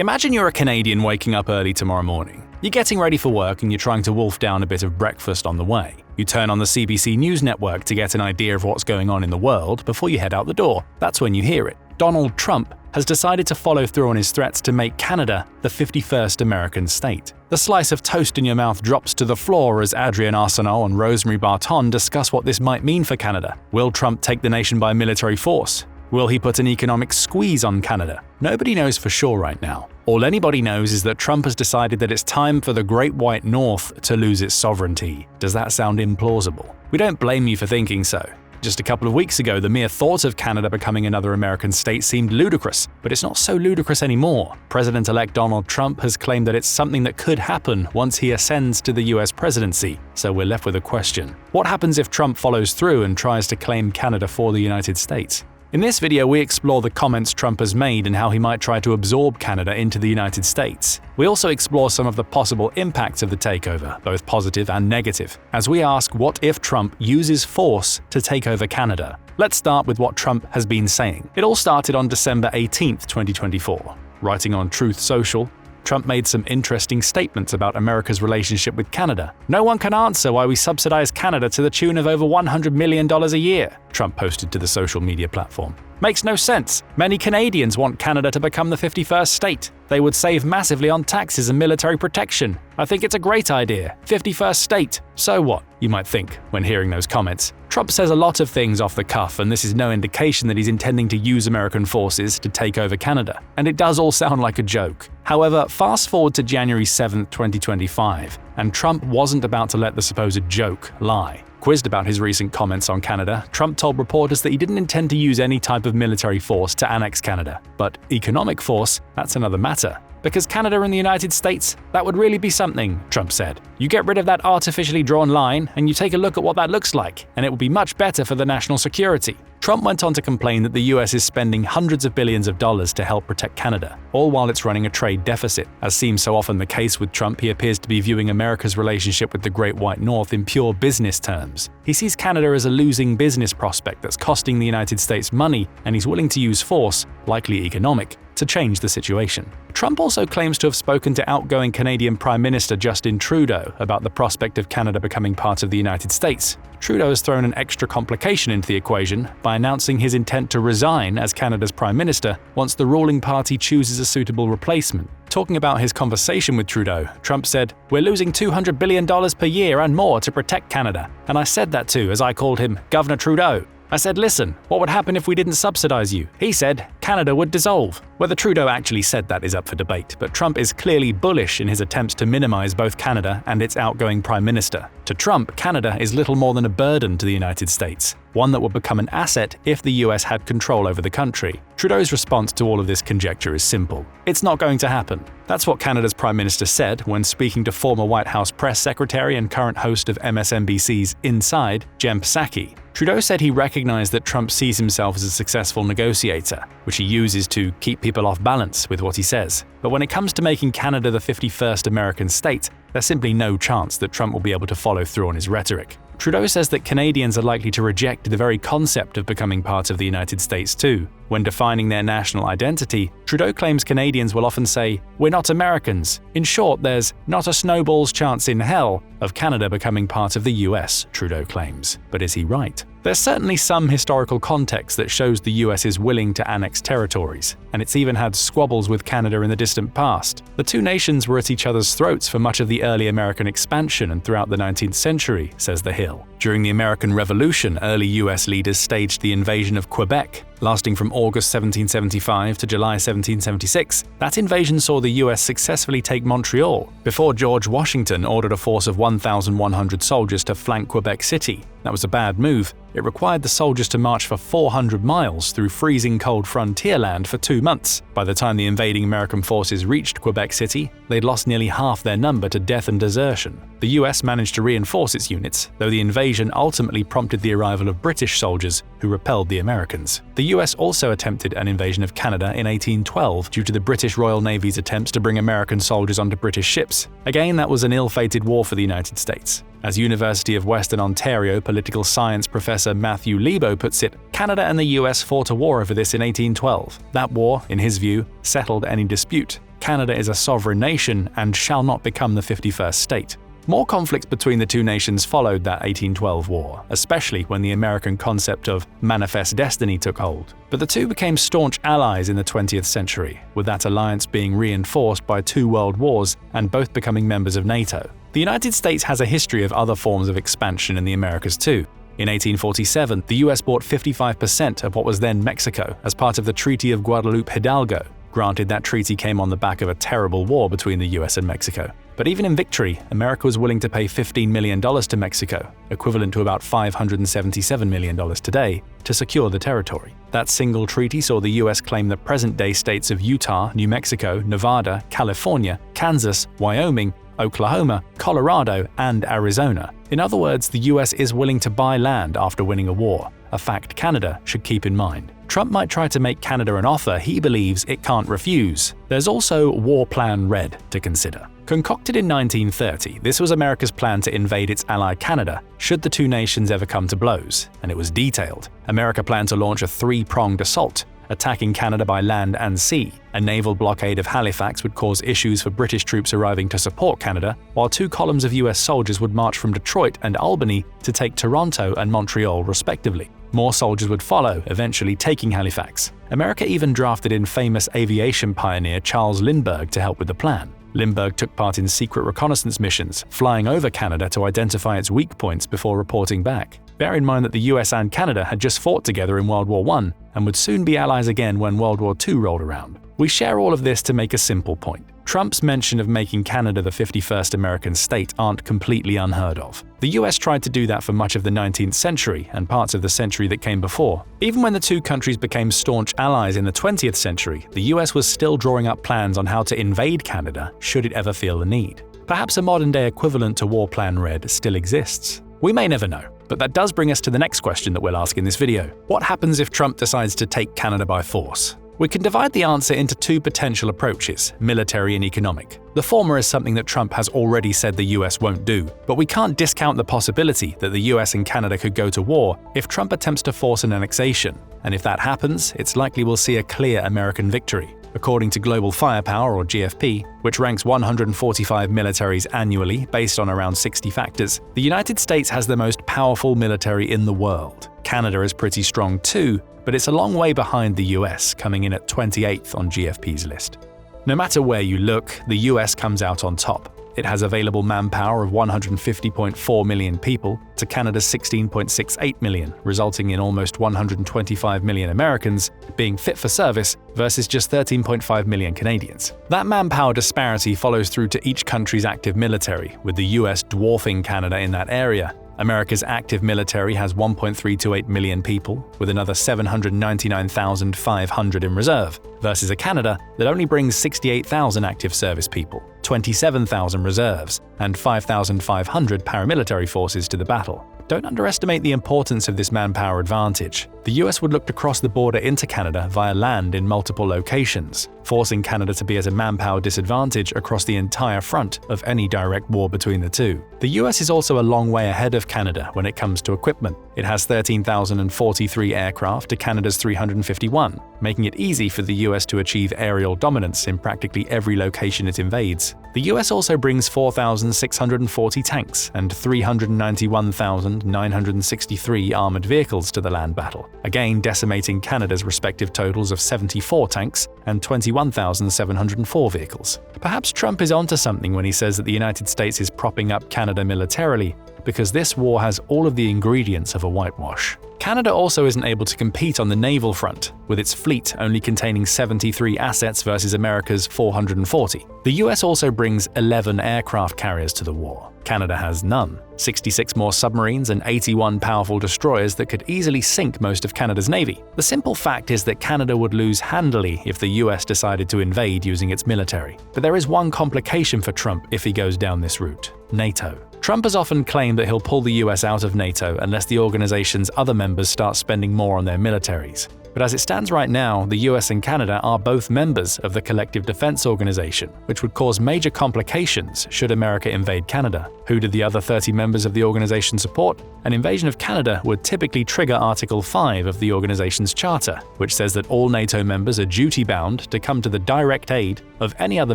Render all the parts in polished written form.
Imagine you're a Canadian waking up early tomorrow morning. You're getting ready for work and you're trying to wolf down a bit of breakfast on the way. You turn on the CBC News network to get an idea of what's going on in the world before you head out the door. That's when you hear it. Donald Trump has decided to follow through on his threats to make Canada the 51st American state. The slice of toast in your mouth drops to the floor as Adrienne Arsenault and Rosemary Barton discuss what this might mean for Canada. Will Trump take the nation by military force? Will he put an economic squeeze on Canada? Nobody knows for sure right now. All anybody knows is that Trump has decided that it's time for the Great White North to lose its sovereignty. Does that sound implausible? We don't blame you for thinking so. Just a couple of weeks ago, the mere thought of Canada becoming another American state seemed ludicrous, but it's not so ludicrous anymore. President-elect Donald Trump has claimed that it's something that could happen once he ascends to the US presidency, so we're left with a question. What happens if Trump follows through and tries to claim Canada for the United States? In this video, we explore the comments Trump has made and how he might try to absorb Canada into the United States. We also explore some of the possible impacts of the takeover, both positive and negative, as we ask what if Trump uses force to take over Canada. Let's start with what Trump has been saying. It all started on December 18, 2024. Writing on Truth Social, Trump made some interesting statements about America's relationship with Canada. "No one can answer why we subsidize Canada to the tune of over $100 million a year," Trump posted to the social media platform. "Makes no sense. Many Canadians want Canada to become the 51st state. They would save massively on taxes and military protection. I think it's a great idea. 51st state. So what?" you might think when hearing those comments. Trump says a lot of things off the cuff, and this is no indication that he's intending to use American forces to take over Canada. And it does all sound like a joke. However, fast forward to January 7, 2025, and Trump wasn't about to let the supposed joke lie. Quizzed about his recent comments on Canada, Trump told reporters that he didn't intend to use any type of military force to annex Canada. But economic force, that's another matter. Because Canada and the United States, that would really be something, Trump said. You get rid of that artificially drawn line and you take a look at what that looks like, and it will be much better for the national security. Trump went on to complain that the US is spending hundreds of billions of dollars to help protect Canada, all while it's running a trade deficit. As seems so often the case with Trump, he appears to be viewing America's relationship with the Great White North in pure business terms. He sees Canada as a losing business prospect that's costing the United States money, and he's willing to use force, likely economic, to change the situation. Trump also claims to have spoken to outgoing Canadian Prime Minister Justin Trudeau about the prospect of Canada becoming part of the United States. Trudeau has thrown an extra complication into the equation by announcing his intent to resign as Canada's Prime Minister once the ruling party chooses a suitable replacement. Talking about his conversation with Trudeau, Trump said, "We're losing $200 billion per year and more to protect Canada. And I said that too, as I called him Governor Trudeau. I said, listen, what would happen if we didn't subsidize you? He said, Canada would dissolve." Whether Trudeau actually said that is up for debate, but Trump is clearly bullish in his attempts to minimize both Canada and its outgoing Prime Minister. To Trump, Canada is little more than a burden to the United States, one that would become an asset if the US had control over the country. Trudeau's response to all of this conjecture is simple. It's not going to happen. That's what Canada's Prime Minister said when speaking to former White House press secretary and current host of MSNBC's Inside, Jen Psaki. Trudeau said he recognized that Trump sees himself as a successful negotiator, which he uses to keep people off balance with what he says. But when it comes to making Canada the 51st American state, there's simply no chance that Trump will be able to follow through on his rhetoric. Trudeau says that Canadians are likely to reject the very concept of becoming part of the United States too. When defining their national identity, Trudeau claims Canadians will often say, "We're not Americans." In short, there's not a snowball's chance in hell of Canada becoming part of the US, Trudeau claims. But is he right? There's certainly some historical context that shows the US is willing to annex territories, and it's even had squabbles with Canada in the distant past. The two nations were at each other's throats for much of the early American expansion and throughout the 19th century, says The Hill. During the American Revolution, early US leaders staged the invasion of Quebec, lasting from August 1775 to July 1776. That invasion saw the US successfully take Montreal, before George Washington ordered a force of 1,100 soldiers to flank Quebec City. That was a bad move. It required the soldiers to march for 400 miles through freezing cold frontier land for 2 months. By the time the invading American forces reached Quebec City, they'd lost nearly half their number to death and desertion. The US managed to reinforce its units, though the invasion ultimately prompted the arrival of British soldiers who repelled the Americans. The US also attempted an invasion of Canada in 1812 due to the British Royal Navy's attempts to bring American soldiers onto British ships. Again, that was an ill-fated war for the United States. As University of Western Ontario political science professor Matthew Lebo puts it, Canada and the US fought a war over this in 1812. That war, in his view, settled any dispute. Canada is a sovereign nation and shall not become the 51st state. More conflicts between the two nations followed that 1812 war, especially when the American concept of manifest destiny took hold. But the two became staunch allies in the 20th century, with that alliance being reinforced by 2 world wars and both becoming members of NATO. The United States has a history of other forms of expansion in the Americas too. In 1847, the US bought 55% of what was then Mexico as part of the Treaty of Guadalupe Hidalgo. Granted, that treaty came on the back of a terrible war between the US and Mexico. But even in victory, America was willing to pay $15 million to Mexico, equivalent to about $577 million today, to secure the territory. That single treaty saw the US claim the present-day states of Utah, New Mexico, Nevada, California, Kansas, Wyoming, Oklahoma, Colorado, and Arizona. In other words, the US is willing to buy land after winning a war, a fact Canada should keep in mind. Trump might try to make Canada an offer he believes it can't refuse. There's also War Plan Red to consider. Concocted in 1930, this was America's plan to invade its ally Canada should the two nations ever come to blows, and it was detailed. America planned to launch a 3-pronged assault, attacking Canada by land and sea. A naval blockade of Halifax would cause issues for British troops arriving to support Canada, while 2 columns of US soldiers would march from Detroit and Albany to take Toronto and Montreal respectively. More soldiers would follow, eventually taking Halifax. America even drafted in famous aviation pioneer Charles Lindbergh to help with the plan. Lindbergh took part in secret reconnaissance missions, flying over Canada to identify its weak points before reporting back. Bear in mind that the US and Canada had just fought together in World War I and would soon be allies again when World War II rolled around. We share all of this to make a simple point. Trump's mention of making Canada the 51st American state aren't completely unheard of. The US tried to do that for much of the 19th century and parts of the century that came before. Even when the two countries became staunch allies in the 20th century, the US was still drawing up plans on how to invade Canada should it ever feel the need. Perhaps a modern-day equivalent to War Plan Red still exists. We may never know, but that does bring us to the next question that we'll ask in this video. What happens if Trump decides to take Canada by force? We can divide the answer into 2 potential approaches, military and economic. The former is something that Trump has already said the US won't do, but we can't discount the possibility that the US and Canada could go to war if Trump attempts to force an annexation. And if that happens, it's likely we'll see a clear American victory. According to Global Firepower, or GFP, which ranks 145 militaries annually based on around 60 factors, the United States has the most powerful military in the world. Canada is pretty strong too, but it's a long way behind the US, coming in at 28th on GFP's list. No matter where you look, the US comes out on top. It has available manpower of 150.4 million people to Canada's 16.68 million, resulting in almost 125 million Americans being fit for service versus just 13.5 million Canadians. That manpower disparity follows through to each country's active military, with the US dwarfing Canada in that area. America's active military has 1.328 million people, with another 799,500 in reserve, versus a Canada that only brings 68,000 active service people, 27,000 reserves, and 5,500 paramilitary forces to the battle. Don't underestimate the importance of this manpower advantage. The US would look to cross the border into Canada via land in multiple locations, forcing Canada to be at a manpower disadvantage across the entire front of any direct war between the two. The US is also a long way ahead of Canada when it comes to equipment. It has 13,043 aircraft to Canada's 351, making it easy for the US to achieve aerial dominance in practically every location it invades. The US also brings 4,640 tanks and 391,963 armored vehicles to the land battle, again decimating Canada's respective totals of 74 tanks and 21,704 vehicles. Perhaps Trump is onto something when he says that the United States is propping up Canada militarily, because this war has all of the ingredients of a whitewash. Canada also isn't able to compete on the naval front, with its fleet only containing 73 assets versus America's 440. The US also brings 11 aircraft carriers to the war. Canada has none, 66 more submarines and 81 powerful destroyers that could easily sink most of Canada's navy. The simple fact is that Canada would lose handily if the US decided to invade using its military. But there is one complication for Trump if he goes down this route: NATO. Trump has often claimed that he'll pull the US out of NATO unless the organization's other members start spending more on their militaries. But as it stands right now, the US and Canada are both members of the Collective Defense Organization, which would cause major complications should America invade Canada. Who did the other 30 members of the organization support? An invasion of Canada would typically trigger Article 5 of the organization's charter, which says that all NATO members are duty-bound to come to the direct aid of any other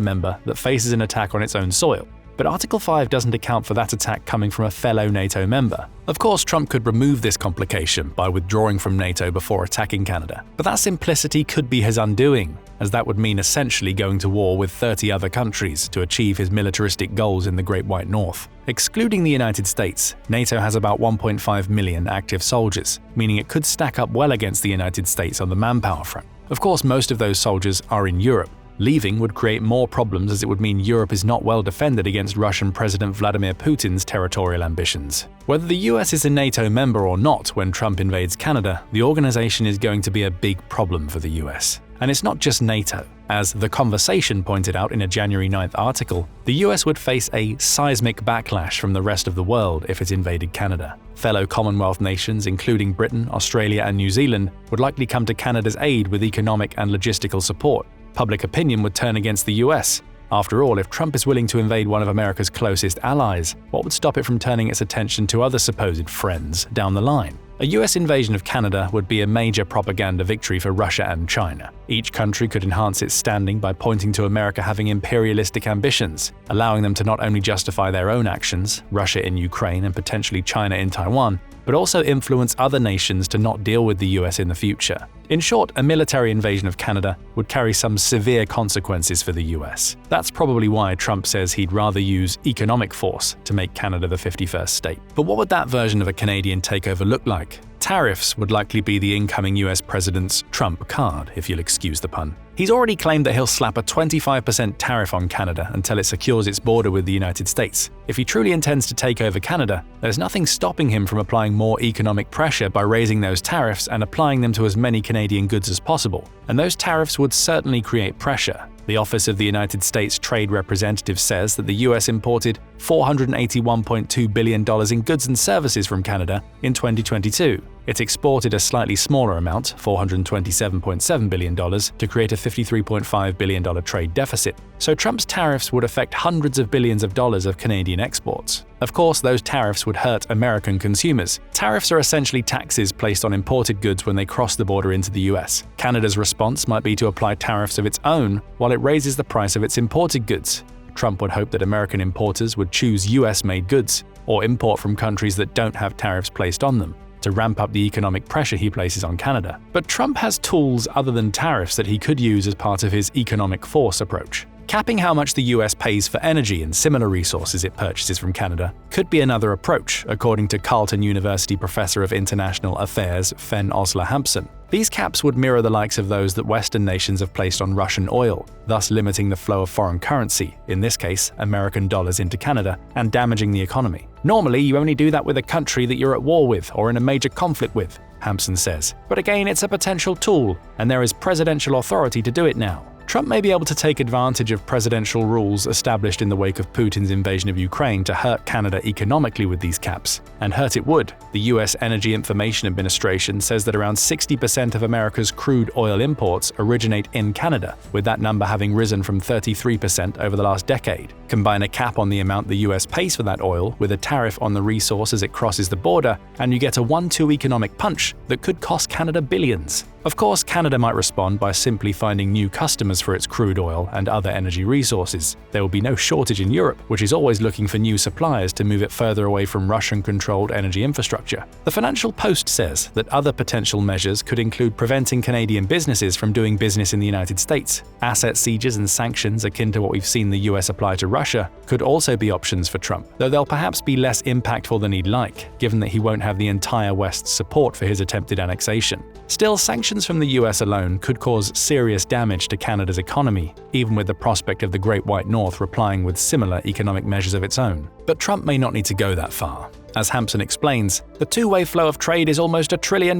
member that faces an attack on its own soil. But Article 5 doesn't account for that attack coming from a fellow NATO member. Of course, Trump could remove this complication by withdrawing from NATO before attacking Canada, but that simplicity could be his undoing, as that would mean essentially going to war with 30 other countries to achieve his militaristic goals in the Great White North. Excluding the United States, NATO has about 1.5 million active soldiers, meaning it could stack up well against the United States on the manpower front. Of course, most of those soldiers are in Europe. Leaving would create more problems, as it would mean Europe is not well defended against Russian President Vladimir Putin's territorial ambitions. Whether the US is a NATO member or not when Trump invades Canada, the organization is going to be a big problem for the US. And it's not just NATO. As The Conversation pointed out in a January 9th article, the US would face a seismic backlash from the rest of the world if it invaded Canada. Fellow Commonwealth nations, including Britain, Australia, and New Zealand, would likely come to Canada's aid with economic and logistical support. Public opinion would turn against the US. After all, if Trump is willing to invade one of America's closest allies, what would stop it from turning its attention to other supposed friends down the line? A US invasion of Canada would be a major propaganda victory for Russia and China. Each country could enhance its standing by pointing to America having imperialistic ambitions, allowing them to not only justify their own actions, Russia in Ukraine and potentially China in Taiwan, but also influence other nations to not deal with the US in the future. In short, a military invasion of Canada would carry some severe consequences for the US. That's probably why Trump says he'd rather use economic force to make Canada the 51st state. But what would that version of a Canadian takeover look like? Tariffs would likely be the incoming US president's trump card, if you'll excuse the pun. He's already claimed that he'll slap a 25% tariff on Canada until it secures its border with the United States. If he truly intends to take over Canada, there's nothing stopping him from applying more economic pressure by raising those tariffs and applying them to as many Canadian goods as possible. And those tariffs would certainly create pressure. The Office of the United States Trade Representative says that the US imported $481.2 billion in goods and services from Canada in 2022. It exported a slightly smaller amount, $427.7 billion, to create a $53.5 billion trade deficit. So Trump's tariffs would affect hundreds of billions of dollars of Canadian exports. Of course, those tariffs would hurt American consumers. Tariffs are essentially taxes placed on imported goods when they cross the border into the US. Canada's response might be to apply tariffs of its own while it raises the price of its imported goods. Trump would hope that American importers would choose US-made goods or import from countries that don't have tariffs placed on them, to ramp up the economic pressure he places on Canada. But Trump has tools other than tariffs that he could use as part of his economic force approach. Capping how much the US pays for energy and similar resources it purchases from Canada could be another approach, according to Carleton University Professor of International Affairs Fen Osler-Hampson. These caps would mirror the likes of those that Western nations have placed on Russian oil, thus limiting the flow of foreign currency, in this case American dollars, into Canada, and damaging the economy. Normally, you only do that with a country that you're at war with or in a major conflict with, Hampson says. But again, it's a potential tool, and there is presidential authority to do it now. Trump may be able to take advantage of presidential rules established in the wake of Putin's invasion of Ukraine to hurt Canada economically with these caps. And hurt it would. The US Energy Information Administration says that around 60% of America's crude oil imports originate in Canada, with that number having risen from 33% over the last decade. Combine a cap on the amount the US pays for that oil with a tariff on the resource as it crosses the border, and you get a 1-2 economic punch that could cost Canada billions. Of course, Canada might respond by simply finding new customers for its crude oil and other energy resources. There will be no shortage in Europe, which is always looking for new suppliers to move it further away from Russian-controlled energy infrastructure. The Financial Post says that other potential measures could include preventing Canadian businesses from doing business in the United States. Asset sieges and sanctions akin to what we've seen the US apply to Russia could also be options for Trump, though they'll perhaps be less impactful than he'd like, given that he won't have the entire West's support for his attempted annexation. Still, sanctions from the US alone could cause serious damage to Canada's economy, even with the prospect of the Great White North replying with similar economic measures of its own. But Trump may not need to go that far. As Hampson explains, the two-way flow of trade is almost $1 trillion,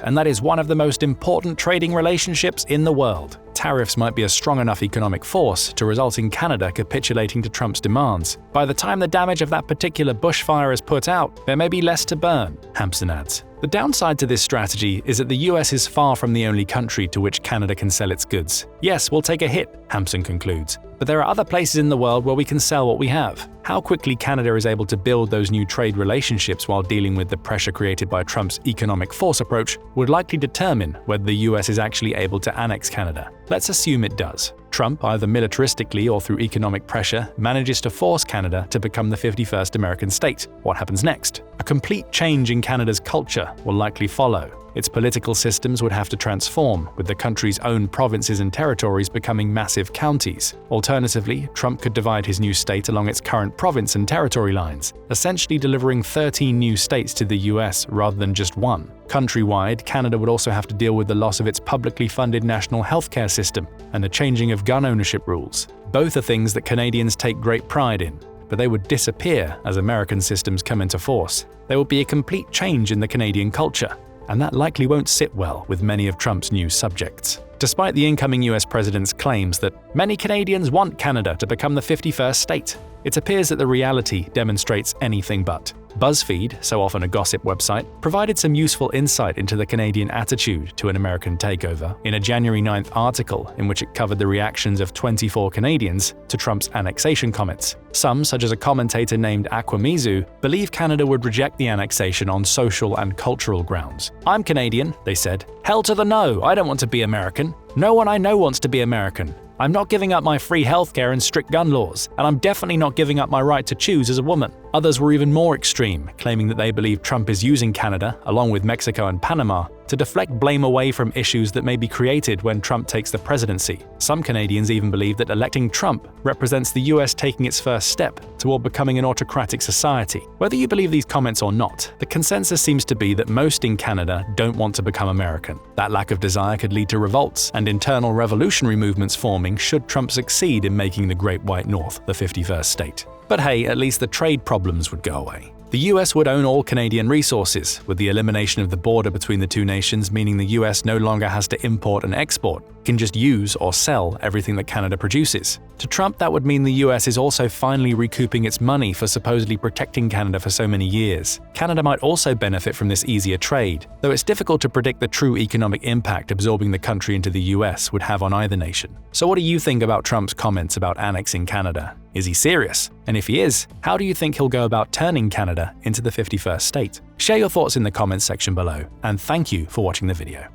and that is one of the most important trading relationships in the world. Tariffs might be a strong enough economic force to result in Canada capitulating to Trump's demands. By the time the damage of that particular bushfire is put out, there may be less to burn, Hampson adds. The downside to this strategy is that the US is far from the only country to which Canada can sell its goods. Yes, we'll take a hit, Hampson concludes, but there are other places in the world where we can sell what we have. How quickly Canada is able to build those new trade relationships while dealing with the pressure created by Trump's economic force approach would likely determine whether the US is actually able to annex Canada. Let's assume it does. Trump, either militaristically or through economic pressure, manages to force Canada to become the 51st American state. What happens next? A complete change in Canada's culture will likely follow. Its political systems would have to transform, with the country's own provinces and territories becoming massive counties. Alternatively, Trump could divide his new state along its current province and territory lines, essentially delivering 13 new states to the US rather than just one. Countrywide, Canada would also have to deal with the loss of its publicly funded national healthcare system and the changing of gun ownership rules. Both are things that Canadians take great pride in, but they would disappear as American systems come into force. There would be a complete change in the Canadian culture, and that likely won't sit well with many of Trump's new subjects. Despite the incoming US president's claims that many Canadians want Canada to become the 51st state, it appears that the reality demonstrates anything but. BuzzFeed, so often a gossip website, provided some useful insight into the Canadian attitude to an American takeover in a January 9th article in which it covered the reactions of 24 Canadians to Trump's annexation comments. Some, such as a commentator named Aquamizu, believe Canada would reject the annexation on social and cultural grounds. "I'm Canadian," they said. "Hell to the no, I don't want to be American. No one I know wants to be American. I'm not giving up my free healthcare and strict gun laws, and I'm definitely not giving up my right to choose as a woman." Others were even more extreme, claiming that they believe Trump is using Canada, along with Mexico and Panama, to deflect blame away from issues that may be created when Trump takes the presidency. Some Canadians even believe that electing Trump represents the US taking its first step toward becoming an autocratic society. Whether you believe these comments or not, the consensus seems to be that most in Canada don't want to become American. That lack of desire could lead to revolts and internal revolutionary movements forming should Trump succeed in making the Great White North the 51st state. But hey, at least the trade problems would go away. The US would own all Canadian resources, with the elimination of the border between the two nations meaning the US no longer has to import and export, can just use or sell everything that Canada produces. To Trump, that would mean the US is also finally recouping its money for supposedly protecting Canada for so many years. Canada might also benefit from this easier trade, though it's difficult to predict the true economic impact absorbing the country into the US would have on either nation. So what do you think about Trump's comments about annexing Canada? Is he serious? And if he is, how do you think he'll go about turning Canada into the 51st state? Share your thoughts in the comments section below, and thank you for watching the video.